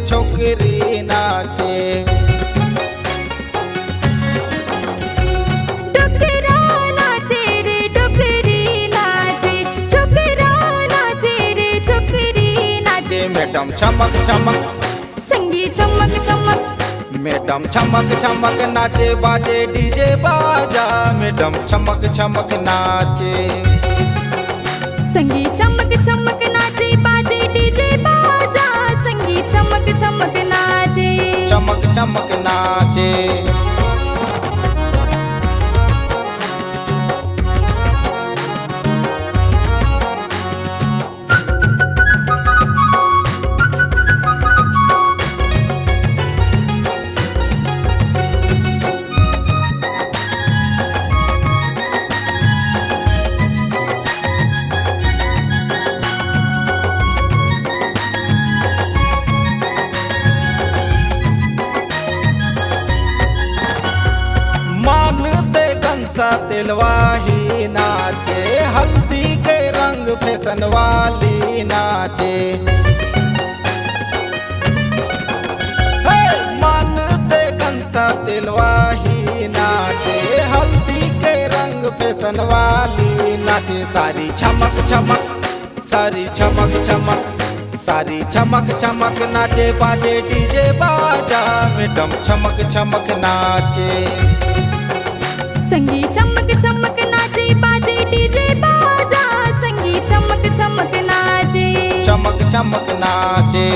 छोकरी नाचे। डोकरा नाचे रे डोकरी नाचे, छोकरा नाचे रे छोकरी नाचे। मैडम चमक चमक, संगीत चमक चमक, मैडम चमक चमक नाचे, बाजे डीजे बाजा। मैडम चमक चमक नाचे, संगीत चमक चमक नाचे, बाजे डीजे बाजा। संगीत चमक चमक नाचे, चमक चमक नाचे। सा तिलवाही नाचे, हल्दी के रंग फैशन वाली नाचे। मन दे कंसा तिलवाही नाचे, हल्दी के रंग फैशन वाली नाचे। सारी चमक चमक, सारी चमक चमक, सारी चमक चमक नाचे, बाजे डीजे बाजा। मैडम चमक चमक नाचे, संगीत चमक चमक नाचे, बाजे डीजे बाजा। संगीत चमक चमक नाचे, चमक चमक नाचे।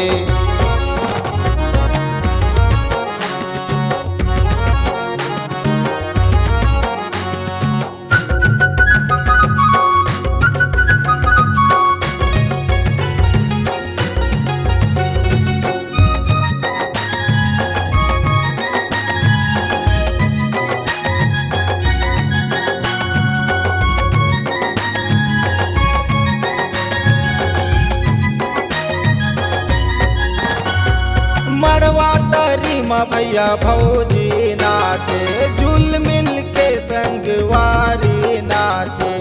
मड़वा तरी में भैया भौजी नाचे, झूल मिल के संगवारी नाचे।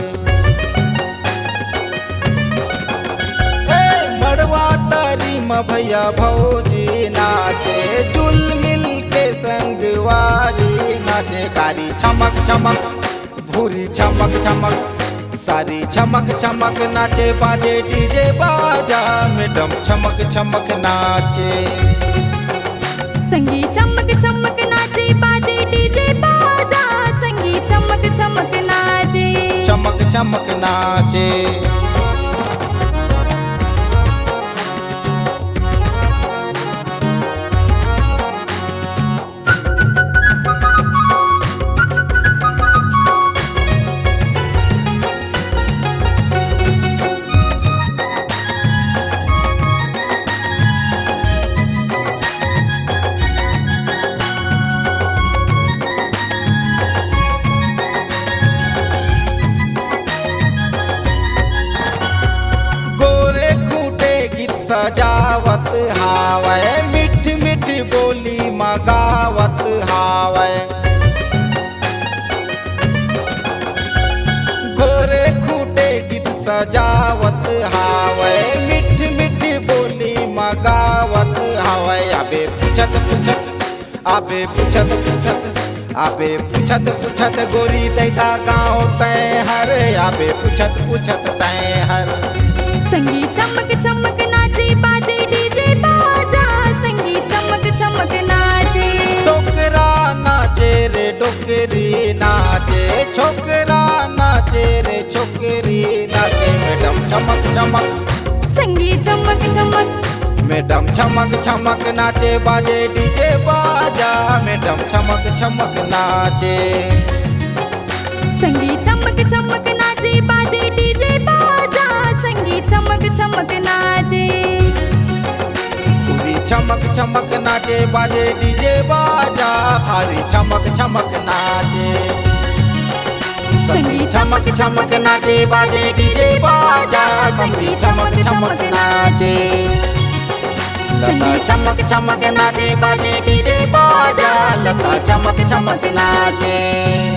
मड़वा तरी में भैया भौजी नाचे, झूल मिल के संगवारी नाचे। कारी चमक चमक, भूरी चमक चमक, सारी चमक चमक नाचे, बाजे डीजे बाजा। मैडम चमक चमक नाचे, संगीत चमक चमक नाचे, बाजे डीजे बाजा। संगीत चमक चमक नाचे, चमक चमक नाचे। सजावत हावै, मिठ मिठ बोली मगावत हावै। गोरे खूटे गीत सजावत हावै, मिठ मिठ बोली मगावत हावै। अबे पूछत पूछत, अबे पूछत पूछत, अबे पूछत पूछत, गोरी दैता गाँव तय हर। अबे पूछत पूछत तय हर, संगीत चमक चमक नाचे, बाजे डीजे बाजा। संगीत चमक चमक नाचे, डोकरा नाचे रे डोकरी नाचे, छोकरा नाचे रे छोकरी नाचे। मैडम चमक चमक, संगीत चमक चमक, मैडम चमक चमक नाचे, बाजे डीजे बाजा। मैडम चमक चमक नाचे, संगीत चमक चमक नाचे, बाजे डीजे बाजा। संगीत चमक चमक नाचे, पूरी चमक चमक नाचे, बाजे डीजे बाजा। सारी चमक चमक नाचे, संगीत चमक चमक नाचे, बाजे डीजे बाजा। संगीत चमक चमक नाचे, लता चमक चमक नाचे, बाजे डीजे बाजा। लता चमक चमक नाचे।